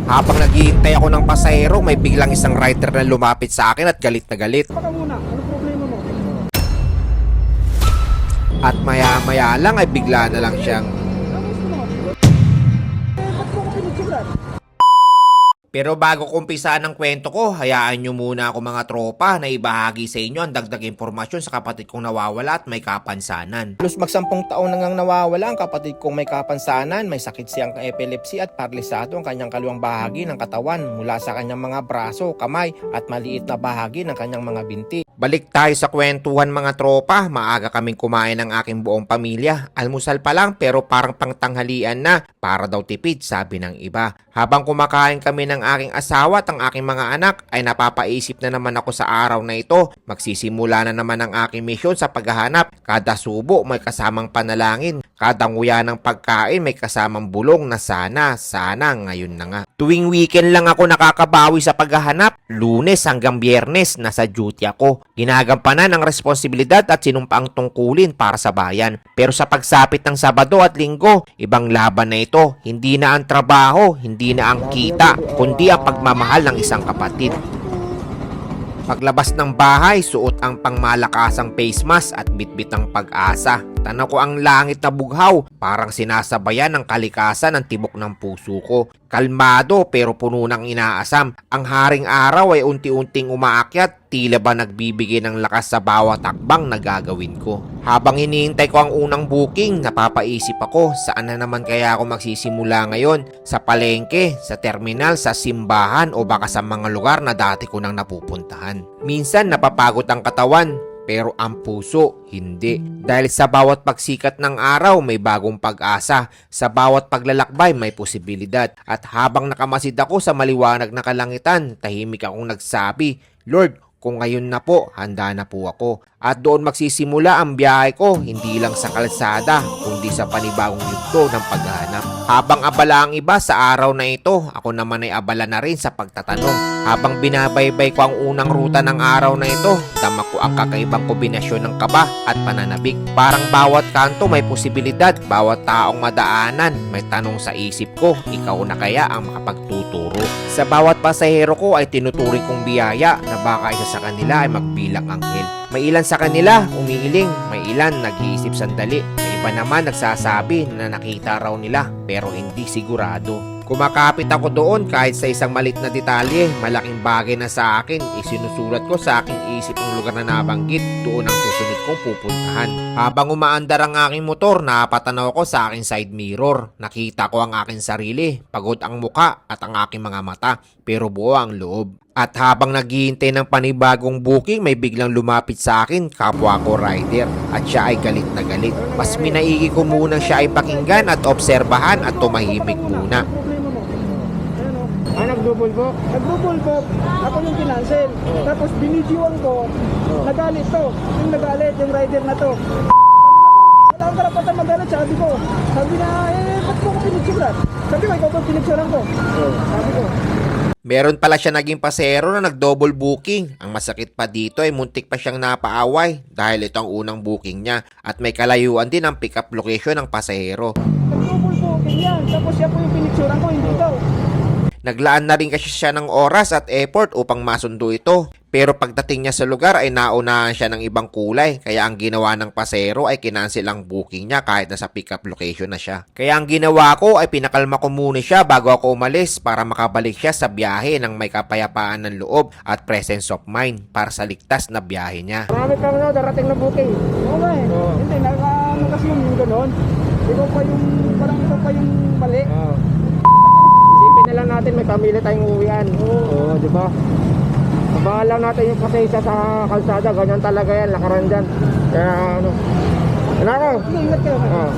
Habang naghihintay ako ng pasahero, may biglang isang rider na lumapit sa akin at galit na galit. Baka muna, ano problema mo? At maya-maya lang ay bigla na lang siyang... Ano gusto mo? Ba't mo ko pinagsulat? Pero bago kumpisaan ang kwento ko, hayaan nyo muna ako mga tropa na ibahagi sa inyo ang dagdag impormasyon sa kapatid kong nawawala at may kapansanan. Plus magsampung taon nang nawawala ang kapatid kong may kapansanan, may sakit siyang epilepsy at paralisado ang kanyang kaliwang bahagi ng katawan mula sa kanyang mga braso, kamay at maliit na bahagi ng kanyang mga binti. Balik tayo sa kwentuhan mga tropa, maaga kaming kumain ng aking buong pamilya. Almusal pa lang pero parang pangtanghalian na, para daw tipid sabi ng iba. Habang kumakain kami ng aking asawa at ang aking mga anak ay napapaisip na naman ako sa araw na ito. Magsisimula na naman ang aking misyon sa paghahanap. Kada subo may kasamang panalangin. Kada nguya ng pagkain may kasamang bulong na sana ngayon na nga. Tuwing weekend lang ako nakakabawi sa paghahanap. Lunes hanggang Biyernes nasa duty ako. Ginagampanan ang responsibilidad at sinumpaang tungkulin para sa bayan. Pero sa pagsapit ng Sabado at Linggo, ibang laban na ito. Hindi na ang trabaho, hindi na ang kita, kundi ang pagmamahal ng isang kapatid. Paglabas ng bahay, suot ang pangmalakasang face mask at bitbit ang pag-asa. Tanaw ko ang langit na bughaw, parang sinasabayan ng kalikasan ng tibok ng puso ko. Kalmado pero puno ng inaasam. Ang haring araw ay unti-unting umaakyat, tila ba nagbibigay ng lakas sa bawat takbang na gagawin ko. Habang hinihintay ko ang unang booking, napapaisip ako saan na naman kaya ako magsisimula ngayon. Sa palengke, sa terminal, sa simbahan o baka sa mga lugar na dati ko nang napupuntahan. Minsan napapagod ang katawan, pero ang puso, hindi. Dahil sa bawat pagsikat ng araw, may bagong pag-asa. Sa bawat paglalakbay, may posibilidad. At habang nakamasid ako sa maliwanag na kalangitan, tahimik akong nagsabi, Lord, kung ngayon na po, handa na po ako. At doon magsisimula ang biyahe ko, hindi lang sa kalsada, kundi sa panibagong yugto ng paghahanap. Habang abala ang iba sa araw na ito, ako naman ay abala na rin sa pagtatanong. Habang binabaybay ko ang unang ruta ng araw na ito, dama ko ang kakaibang kombinasyon ng kaba at pananabik. Parang bawat kanto may posibilidad, bawat taong madaanan, may tanong sa isip ko, ikaw na kaya ang makapagtuturo. Sa bawat pasahero ko ay tinuturing kong biyaya na baka isa sa kanila ay magbilang anghel. May ilan sa kanila umiiling, may ilan nag-iisip sandali, may iba naman nagsasabi na nakita raw nila pero hindi sigurado. Kumakapit ako doon kahit sa isang malit na detalye, malaking bagay na sa akin, isinusulat ko sa aking isip ang lugar na nabanggit, doon ang susunod kong pupuntahan. Habang umaandar ang aking motor, napatanaw ko sa aking side mirror. Nakita ko ang aking sarili, pagod ang muka at ang aking mga mata, pero buo ang loob. At habang naghihintay ng panibagong booking, may biglang lumapit sa akin, kapwa ko rider, at siya ay galit na galit. Mas minaigi ko munang siya ay pakinggan at obserbahan at tumahimik muna. Nag-double book? Nag-double book. Ako yung kinancel. Tapos binidyoan ko, nagalit to. Yung nagalit, yung rider na to. Wala akong karapatan magalit, sabi ko. Sabi na, ba't mo ko pinagsulat? Sabi ko, ikaw ba pinagsulat ko? Sabi ko. Meron pala siya naging pasero na nag-double booking. Ang masakit pa dito ay muntik pa siyang napaaway dahil ito ang unang booking niya at may kalayuan din ang pick-up location ng pasahero. Nag-double booking yan. Tapos siya po yung pinagsulat ko, hindi daw. Naglaan na rin kasi siya ng oras at effort upang masundo ito. Pero pagdating niya sa lugar ay naunahan siya ng ibang kulay. Kaya ang ginawa ng pasero ay kinansel ang booking niya kahit nasa pick-up location na siya. Kaya ang ginawa ko ay pinakalma ko muna siya bago ako umalis para makabalik siya sa biyahe ng may kapayapaan ng loob at presence of mind para sa ligtas na biyahe niya. Marami pa na darating na booking. Oo nga eh. Hindi, nakaano kasi yung gano'n. Ikaw pa yung, parang ikaw pa yung mali. Isipin na lang natin may pamilya tayong uuwian. Oo, di ba? Mabahan lang natin yung pasensya sa kalsada. Ganyan talaga yan, lakaran dyan. Kaya ano. Wala ko. Ingat ka naman.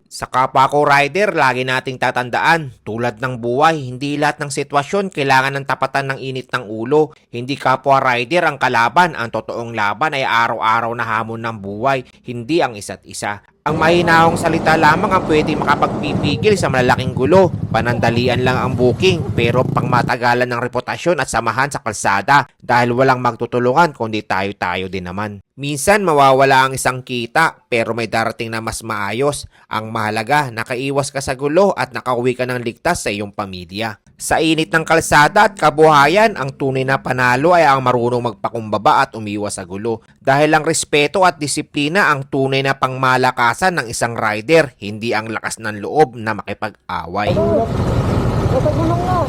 Sa kapwa ko rider, lagi nating tatandaan, tulad ng buhay, hindi lahat ng sitwasyon kailangan ng tapatan ng init ng ulo. Hindi kapwa rider ang kalaban, ang totoong laban ay araw-araw na hamon ng buhay, hindi ang isa't isa. Ang mahinahong salita lamang ang pwede makapagpipigil sa malalaking gulo. Panandalian lang ang booking pero pangmatagalan ng reputasyon at samahan sa kalsada dahil walang magtutulungan kundi tayo-tayo din naman. Minsan mawawala ang isang kita pero may darating na mas maayos. Ang mahalaga, nakaiwas ka sa gulo at nakauwi ka ng ligtas sa iyong pamilya. Sa init ng kalsada at kabuhayan, ang tunay na panalo ay ang marunong magpakumbaba at umiwas sa gulo. Dahil ang respeto at disiplina ang tunay na pangmalakasan ng isang rider, hindi ang lakas ng loob na makipag-away. Nasa gulong na.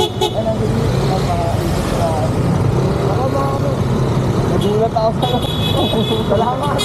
Nagulat ako sa salamat.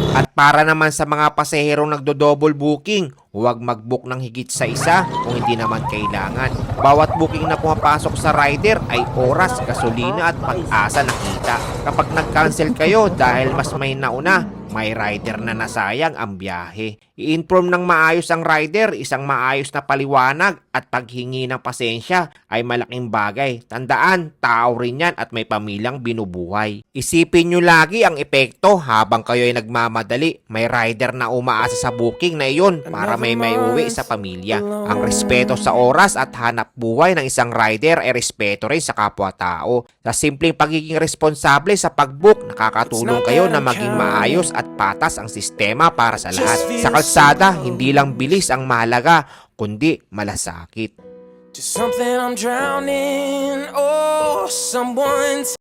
At para naman sa mga pasaherong nagdo-double booking, huwag mag-book ng higit sa isa kung hindi naman kailangan. Bawat booking na pumapasok sa rider ay oras, gasolina at pag-asa na kita. Kapag nag-cancel kayo dahil mas may nauna, may rider na nasayang ang biyahe. I-inform ng maayos ang rider, isang maayos na paliwanag at paghingi ng pasensya ay malaking bagay. Tandaan, tao rin yan at may pamilyang binubuhay. Isipin nyo lagi ang epekto habang kayo ay nagmamadali. May rider na umaasa sa booking na iyon para may uwi sa pamilya. Ang respeto sa oras at hanap buhay ng isang rider ay respeto rin sa kapwa-tao. Sa simpleng pagiging responsable sa pag-book, nakakatulong kayo na maging maayos at patas ang sistema para sa lahat. Sa kalsada, hindi lang bilis ang mahalaga, kundi malasakit. Just something I'm drowning. Oh, someone